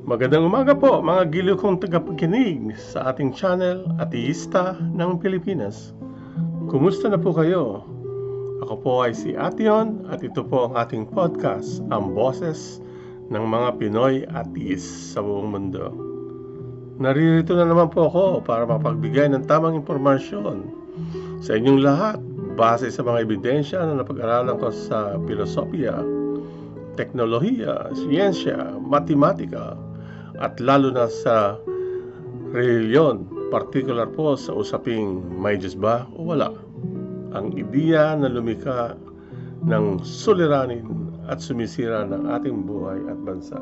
Magandang umaga po mga giliw kong tagapakinig sa ating channel Ateista ng Pilipinas. Kumusta na po kayo? Ako po ay si Ation at ito po ang ating podcast, ang boses ng mga Pinoy atheist sa buong mundo. Naririto na naman po ako para mapagbigay ng tamang impormasyon sa inyong lahat base sa mga ebidensya na napag-aralan ko sa filosofiya, teknolohiya, siyensya, matematika, at lalo na sa reliyon, partikular po sa usaping may Diyos ba o wala. Ang ideya na lumikha ng suliranin at sumisira ng ating buhay at bansa.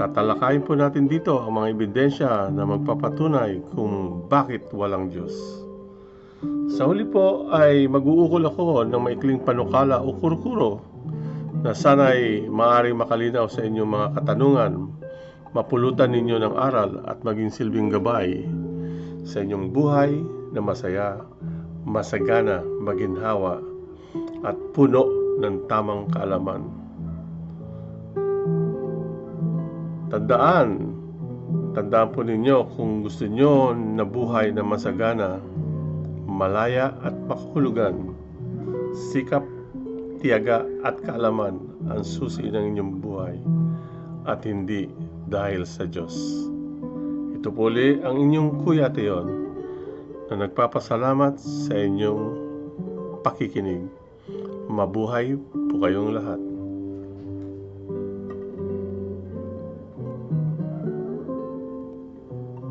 Tatalakayin po natin dito ang mga ebidensya na magpapatunay kung bakit walang Diyos. Sa huli po ay mag-uukol ako ng maikling panukala o kurukuro na sana'y maaaring makalinaw sa inyong mga katanungan, mapulutan ninyo ng aral at maging silbing gabay sa inyong buhay na masaya, masagana, maginhawa at puno ng tamang kaalaman. Tandaan po ninyo kung gusto nyo na buhay na masagana, malaya at makahulugan, sikap, tiyaga at kaalaman ang susi ng inyong buhay at hindi dahil sa Diyos. Ito po ulit ang inyong Kuya Tion na nagpapasalamat sa inyong pakikinig. Mabuhay po kayong lahat.